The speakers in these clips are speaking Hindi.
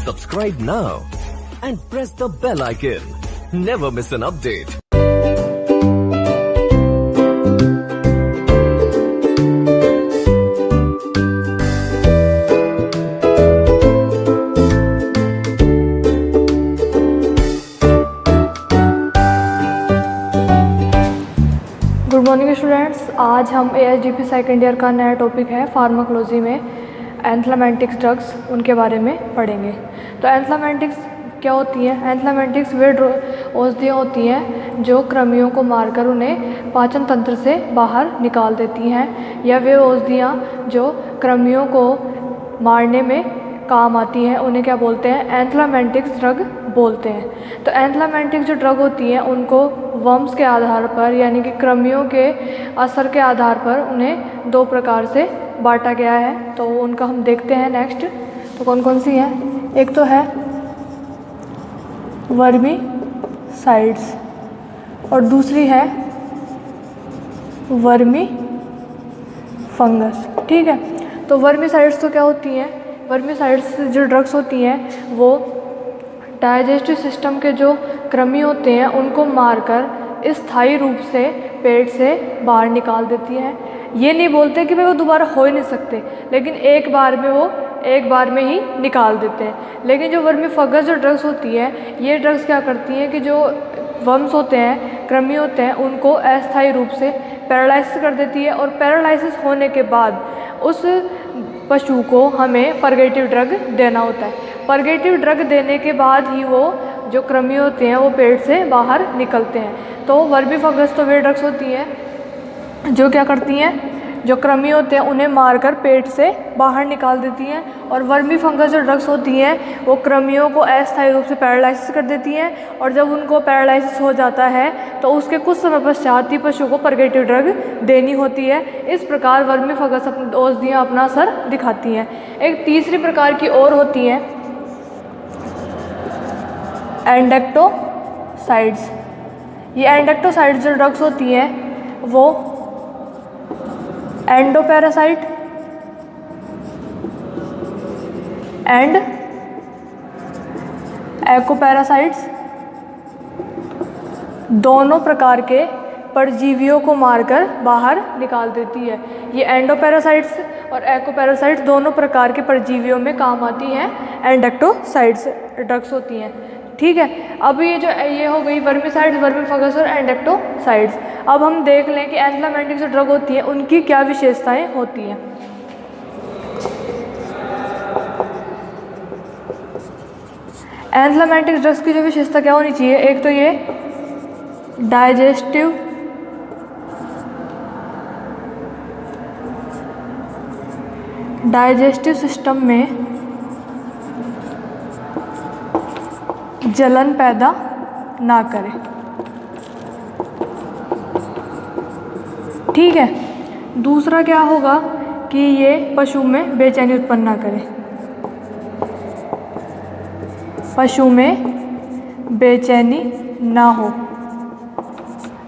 Subscribe now and press the bell icon. Never miss an update. Good morning students, आज हम ASDP सेकेंड ईयर का नया टॉपिक है फार्माकोलॉजी में एंथ्लामेंटिक्स ड्रग्स, उनके बारे में पढ़ेंगे। तो एंथ्लामेंटिक्स क्या होती हैं? एंथ्लामेंटिक्स वे औषधियाँ होती हैं जो कृमियों को मारकर उन्हें पाचन तंत्र से बाहर निकाल देती हैं, या वे औषधियाँ जो कृमियों को मारने में काम आती हैं उन्हें क्या बोलते हैं? एंथ्लामेंटिक्स ड्रग बोलते हैं। तो एंथ्लामेंटिक्स जो ड्रग होती हैं उनको वर्म्स के आधार पर, यानी कि कृमियों के असर के आधार पर उन्हें दो प्रकार से बांटा गया है। तो उनका हम देखते हैं नेक्स्ट। तो कौन कौन सी हैं? एक तो है वर्मीसाइड्स और दूसरी है वर्मी फंगस। ठीक है, तो वर्मीसाइड्स तो क्या होती हैं? वर्मीसाइड्स जो ड्रग्स होती हैं वो डाइजेस्टिव सिस्टम के जो कृमि होते हैं उनको मारकर स्थायी रूप से पेट से बाहर निकाल देती हैं। ये नहीं बोलते कि भाई वो दोबारा हो ही नहीं सकते, लेकिन एक बार में ही निकाल देते हैं। लेकिन जो वर्मी फंगस जो ड्रग्स होती है, ये ड्रग्स क्या करती हैं कि जो वर्म्स होते हैं, कृमि होते हैं, उनको अस्थायी रूप से पैरालाइसिस कर देती है। और पैरालाइसिस होने के बाद उस पशु को हमें परगेटिव ड्रग देना होता है। परगेटिव ड्रग देने के बाद ही वो जो कृमि होते हैं वो पेट से बाहर निकलते हैं। तो वर्मी फंगस तो वे ड्रग्स होती हैं जो क्या करती हैं, जो कृमि होते हैं उन्हें मारकर पेट से बाहर निकाल देती हैं। और वर्मी फंगस जो ड्रग्स होती हैं वो कृमियों को अस्थायी रूप से पैरालाइसिस कर देती हैं। और जब उनको पैरालाइसिस हो जाता है तो उसके कुछ समय पश्चात ही पशु को परगेटिव ड्रग देनी होती है। इस प्रकार वर्मी फंगस औषधियाँ अपना असर दिखाती हैं। एक तीसरी प्रकार की और होती हैं एंडेक्टोसाइड्स। ये एंडेक्टोसाइड्स जो ड्रग्स होती हैं वो एंडोपैरासाइट एंड एक्टोपैरासाइट्स दोनों प्रकार के परजीवियों को मारकर बाहर निकाल देती है। ये एंडोपैरासाइट्स और एक्टोपैरासाइट्स दोनों प्रकार के परजीवियों में काम आती हैं, एंडेक्टोसाइड्स ड्रग्स होती हैं। ठीक है, अब ये हो गई वर्मीसाइड्स, वर्मी फंगस और एंडेक्टोसाइड्स। अब हम देख लें कि एंथ्लामेंटिक्स जो ड्रग होती है उनकी क्या विशेषताएं होती हैं। एंथ्लामेंटिक्स ड्रग्स की जो विशेषता क्या होनी चाहिए? एक तो ये डाइजेस्टिव सिस्टम में जलन पैदा ना करे। ठीक है, दूसरा क्या होगा कि ये पशु में बेचैनी उत्पन्न ना करे। पशु में बेचैनी ना हो,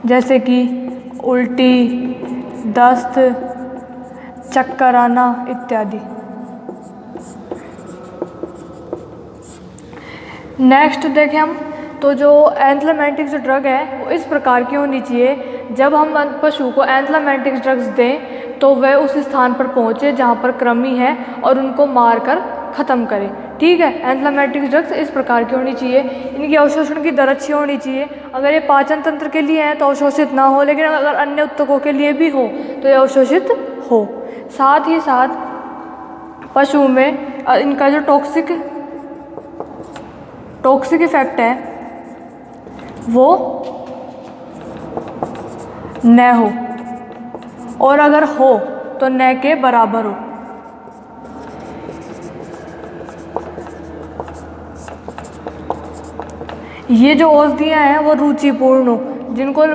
जैसे कि उल्टी, दस्त, चक्कर आना इत्यादि। नेक्स्ट देखें हम, तो जो एंथ्लामेंटिक्स ड्रग है वो इस प्रकार की होनी चाहिए, जब हम पशु को एंथ्लामेंटिक्स ड्रग्स दें तो वह उस स्थान पर पहुँचे जहाँ पर कृमि है और उनको मारकर ख़त्म करे। ठीक है, एंथ्लामेंटिक्स ड्रग्स इस प्रकार की होनी चाहिए। इनकी अवशोषण की दर अच्छी होनी चाहिए। अगर ये पाचन तंत्र के लिए है तो अवशोषित ना हो, लेकिन अगर अन्य उत्तकों के लिए भी हो तो ये अवशोषित हो। साथ ही साथ पशु में इनका जो टॉक्सिक इफेक्ट है वो न हो, और अगर हो तो न के बराबर हो। ये जो औषधियाँ हैं वो रुचिपूर्ण हो, जिनको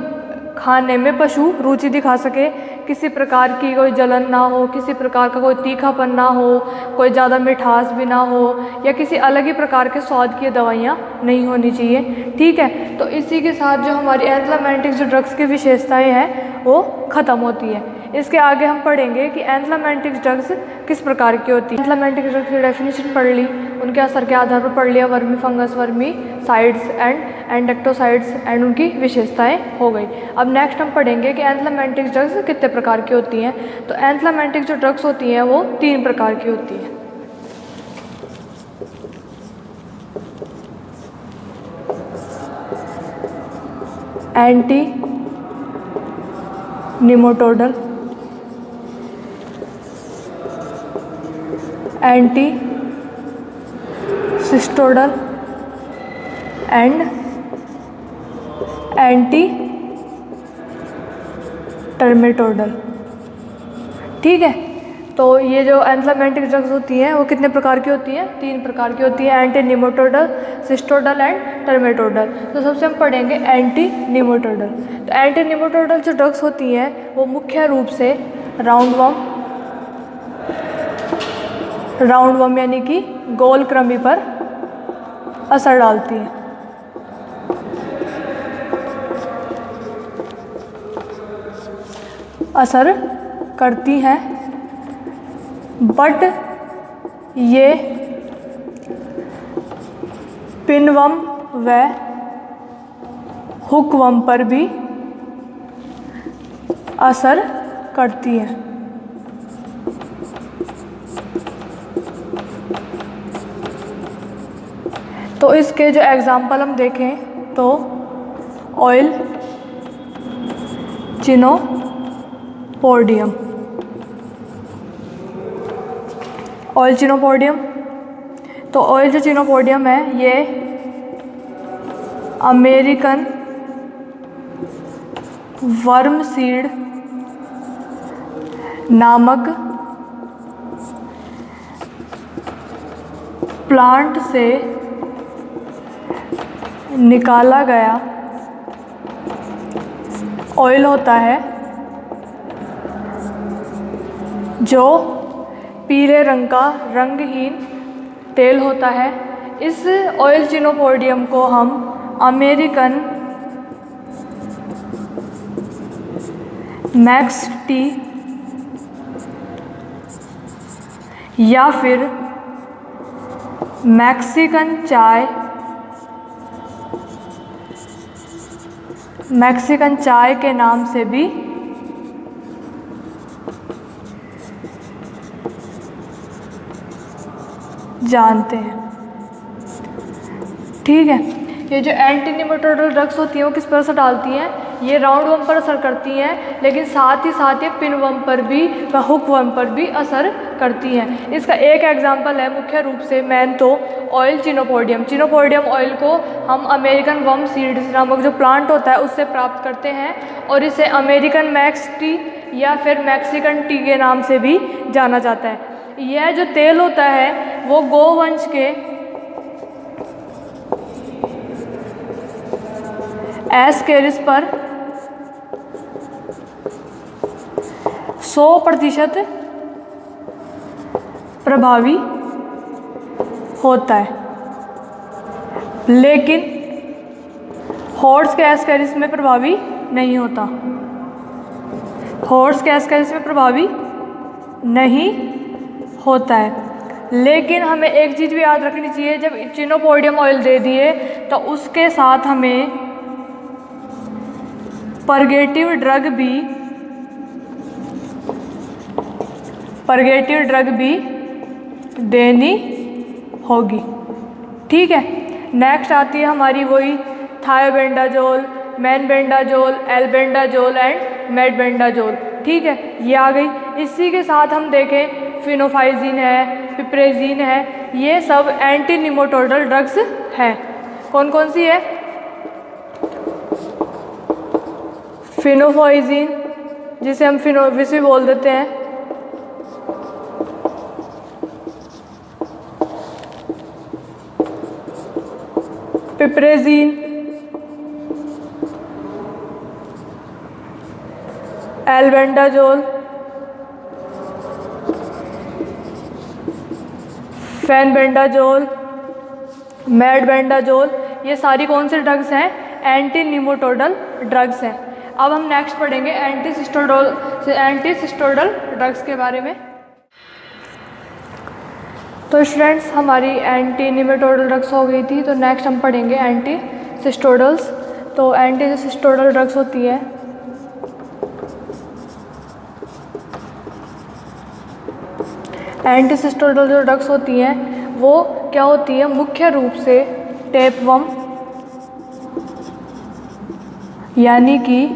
खाने में पशु रुचि दिखा सके, किसी प्रकार की कोई जलन ना हो, किसी प्रकार का कोई तीखापन ना हो, कोई ज़्यादा मिठास भी ना हो, या किसी अलग ही प्रकार के स्वाद की दवाइयाँ नहीं होनी चाहिए। ठीक है, तो इसी के साथ जो हमारी एंथ्लामेंटिक्स जो ड्रग्स की विशेषताएं हैं वो ख़त्म होती है। इसके आगे हम पढ़ेंगे कि एंथ्लामेंटिक ड्रग्स किस प्रकार की होती है। एंथ्लामेंटिक ड्रग्स की डेफिनेशन पढ़ ली, उनके असर के आधार पर पढ़ लिया, vermifuges, vermicides and endectocides and उनकी विशेषताएं हो गई। अब नेक्स्ट हम पढ़ेंगे कि एंथ्लामेंटिक ड्रग्स कितने प्रकार की होती हैं। तो एंथ्लामेंटिक जो ड्रग्स होती हैं वो 3 प्रकार की होती हैं। Anti nematodal, anti cestodal and anti trematodal. ठीक है, तो ये जो एंथ्लामेंटिक ड्रग्स होती हैं वो कितने प्रकार की होती हैं? 3 प्रकार की होती हैं, एंटी निमोटोडल, सिस्टोडल एंड टर्मेटोडल। तो सबसे हम पढ़ेंगे एंटी निमोटोडल। तो एंटी निमोटोडल जो ड्रग्स होती हैं वो मुख्य रूप से राउंडवॉर्म यानी कि गोल कृमि पर असर डालती हैं। असर करती हैं, बट ये पिनवर्म व हुकवर्म पर भी असर करती हैं। तो इसके जो एग्जाम्पल हम देखें तो ऑयल चिनोपोडियम, ऑयल चिनोपोडियम। तो ऑयल जो चिनोपोडियम है ये अमेरिकन वर्म सीड नामक प्लांट से निकाला गया ऑयल होता है जो पीले रंग का रंगहीन तेल होता है। इस ऑयल चिनोपोडियम को हम अमेरिकन मैक्स टी या फिर मैक्सिकन चाय के नाम से भी जानते हैं। ठीक है, ये जो एंटी निमोटोडल ड्रग्स होती हैं वो किस पर असर डालती हैं? ये राउंडवर्म पर असर करती हैं, लेकिन साथ ही साथ ये पिनवर्म पर भी व हुकवर्म पर भी असर करती हैं। इसका एक एग्जांपल है मुख्य रूप से मेन तो ऑयल चिनोपोडियम। चिनोपोडियम ऑयल को हम अमेरिकन वर्म सीड्स नामक जो प्लांट होता है उससे प्राप्त करते हैं और इसे अमेरिकन मैक्स टी या फिर मैक्सिकन टी के नाम से भी जाना जाता है। यह जो तेल होता है वो गोवंश के एस्केरिस पर 100% प्रभावी होता है, लेकिन हॉर्स के एस्केरिस में प्रभावी नहीं होता। हॉर्स के एस्केरिस में प्रभावी नहीं होता है, लेकिन हमें एक चीज़ भी याद रखनी चाहिए, जब चिनोपोडियम ऑयल दे दिए तो उसके साथ हमें परगेटिव ड्रग भी देनी होगी। ठीक है, नेक्स्ट आती है हमारी वही थायोबेंडाजोल, मैनबेंडाजोल, एल्बेंडाजोल एंड मेडबेंडाजोल। ठीक है, ये आ गई। इसी के साथ हम देखें फिनोफाइजिन है, पिप्रेजिन है, ये सब एंटी निमोटोडल ड्रग्स हैं। कौन कौन सी है? फिनोफाइजिन, जिसे हम फिनोविस भी बोल देते हैं, पिप्रेजिन, एल्बेंडाजोल, फेनबेंडाजोल, मेडबेंडाजोल, ये सारी कौन से ड्रग्स हैं? एंटी निमोटोडल ड्रग्स हैं। अब हम नेक्स्ट पढ़ेंगे एंटीसिस्टोडल ड्रग्स के बारे में। तो स्टूडेंट्स हमारी एंटी निमेटोडल ड्रग्स हो गई थी, तो नेक्स्ट हम पढ़ेंगे एंटीसिस्टोडल्स। तो एंटीसिस्टोडल ड्रग्स होती है एंटीसिस्टोडल जो ड्रग्स होती हैं वो क्या होती है, मुख्य रूप से टेपवर्म यानी कि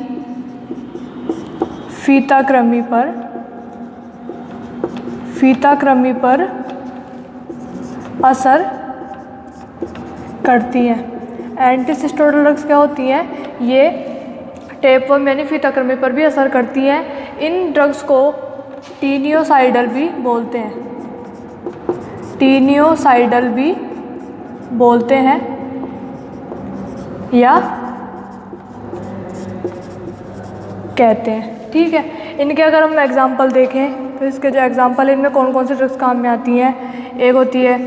फीताकृमि पर असर करती हैं। एंटीसिस्टोडल ड्रग्स क्या होती हैं, ये टेपवर्म यानी फीताकृमि पर भी असर करती हैं। इन ड्रग्स को टीनियोसाइडल भी बोलते हैं, या कहते हैं। ठीक है, इनके अगर हम एग्जांपल देखें तो इसके जो एग्जांपल है, इनमें कौन कौन सी ड्रग्स काम में आती हैं। एक होती है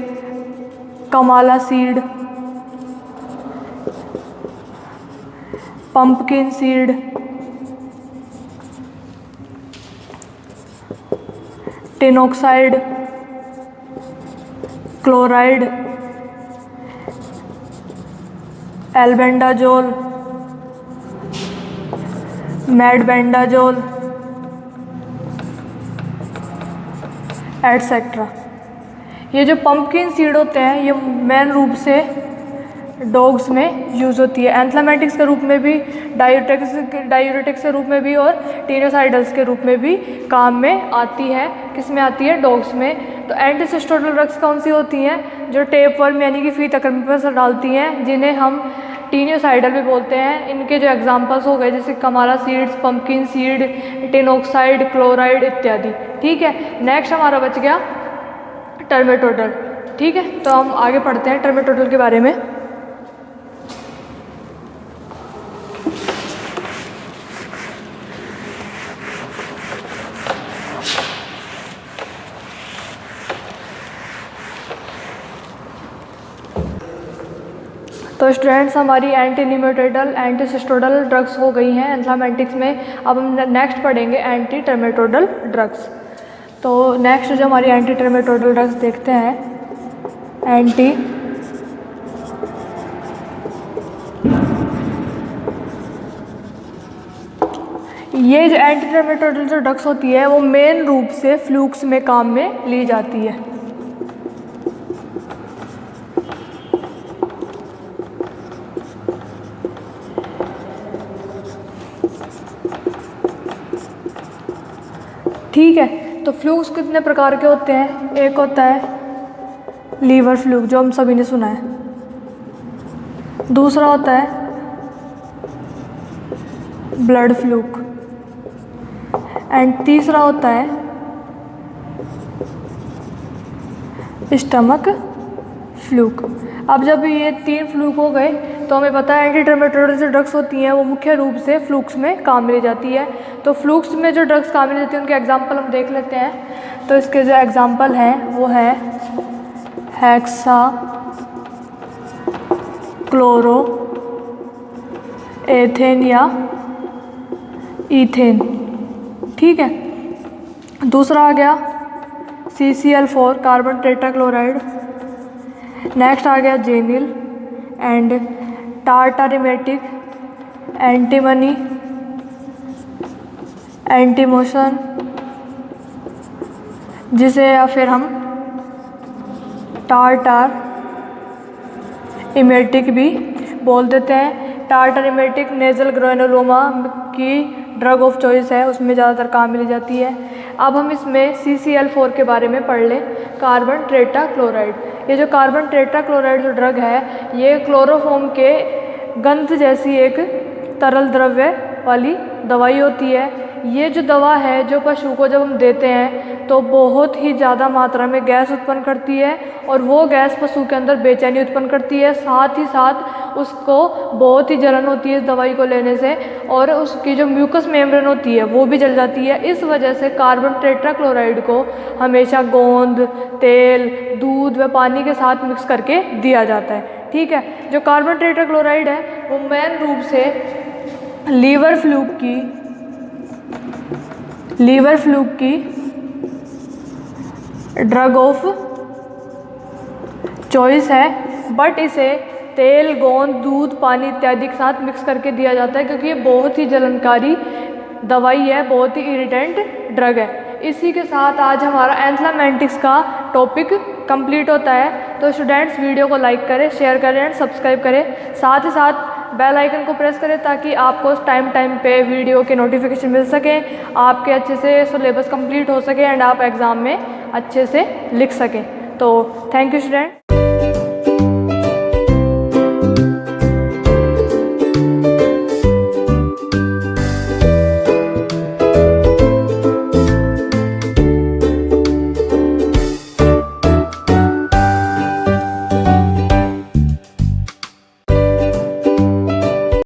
kamala seed, pumpkin seed, tin oxide chloride, albendazole, mebendazole et cetera. ये जो पंपकिन सीड होते हैं ये मेन रूप से डॉग्स में यूज़ होती है, एंथ्लेमेटिक्स के रूप में भी, डायूरेटिक्स के रूप में भी और टीनोसाइडल्स के रूप में भी काम में आती है। किस में आती है, डॉग्स में। तो एंटीसिस्टोडल ड्रग्स कौन सी होती हैं, जो टेपवर्म यानी कि फीताकृमि पर असर डालती हैं, जिन्हें हम टीनियोसाइडल भी बोलते हैं। इनके जो एग्जांपल्स हो गए जैसे kamala seeds, pumpkin seed, tin oxide, chloride इत्यादि। ठीक है, नेक्स्ट हमारा बच गया टर्मेटोडल। ठीक है, तो हम आगे पढ़ते हैं टर्मेटोडल के बारे में। तो स्टूडेंट्स हमारी एंटी निमेटोडल एंटीसिस्टोडल ड्रग्स हो गई हैं एंथ्लेमेटिक्स में। अब हम नेक्स्ट पढ़ेंगे एंटी टर्मेटोडल ड्रग्स। तो नेक्स्ट जो हमारी एंटी टर्मेटोडल ड्रग्स देखते हैं, ये जो एंटी टर्मेटोडल जो ड्रग्स होती है वो मेन रूप से फ्लूक्स में काम में ली जाती है। ठीक है, तो फ्लूक्स कितने प्रकार के होते हैं। एक होता है लीवर फ्लूक जो हम सभी ने सुना है, दूसरा होता है ब्लड फ्लूक, एंड तीसरा होता है स्टमक फ्लूक। अब जब ये 3 फ्लूक हो गए तो हमें पता है एंटी टर्मेटोडल जो ड्रग्स होती हैं वो मुख्य रूप से फ्लूक्स में काम में ली जाती है। तो फ्लूक्स में जो ड्रग्स काम में ली जाती है उनके एग्जांपल हम देख लेते हैं। तो इसके जो एग्जांपल हैं वो है हेक्सा क्लोरो एथेन या ईथेन। ठीक है, दूसरा आ गया CCl4 कार्बन टेट्राक्लोराइड, नेक्स्ट आ गया जेनिल एंड टार्टारिमेटिक, एंटीमनी, एंटीमोशन, जिसे या फिर हम टार्टार इमेटिक भी बोल देते हैं। टार्टार इमेटिक नेजल ग्रेनुलोमा की ड्रग ऑफ चॉइस है, उसमें ज़्यादातर काम मिली जाती है। अब हम इसमें CCl4 के बारे में पढ़ लें, कार्बन टेट्राक्लोराइड। ये जो कार्बन टेट्राक्लोराइड जो ड्रग है ये क्लोरोफॉर्म के गंध जैसी एक तरल द्रव्य वाली दवाई होती है। ये जो दवा है जो पशु को जब हम देते हैं तो बहुत ही ज़्यादा मात्रा में गैस उत्पन्न करती है और वो गैस पशु के अंदर बेचैनी उत्पन्न करती है, साथ ही साथ उसको बहुत ही जलन होती है इस दवाई को लेने से और उसकी जो म्यूकस मेम्ब्रेन होती है वो भी जल जाती है। इस वजह से कार्बन टेट्राक्लोराइड को हमेशा गोंद, तेल, दूध व पानी के साथ मिक्स करके दिया जाता है। ठीक है, जो कार्बन टेट्राक्लोराइड है वो मेन रूप से लीवर फ्लूक की ड्रग ऑफ चॉइस है, बट इसे तेल, गोंद, दूध, पानी इत्यादि के साथ मिक्स करके दिया जाता है क्योंकि ये बहुत ही जलनकारी दवाई है, बहुत ही इरिटेंट ड्रग है। इसी के साथ आज हमारा एंथ्लामेंटिक्स का टॉपिक कंप्लीट होता है। तो स्टूडेंट्स वीडियो को लाइक करें, शेयर करें एंड सब्सक्राइब करें, साथ ही साथ बेल आइकन को प्रेस करें ताकि आपको टाइम पे वीडियो के नोटिफिकेशन मिल सकें, आपके अच्छे से सिलेबस कंप्लीट हो सके एंड आप एग्ज़ाम में अच्छे से लिख सकें। तो थैंक यू स्टूडेंट।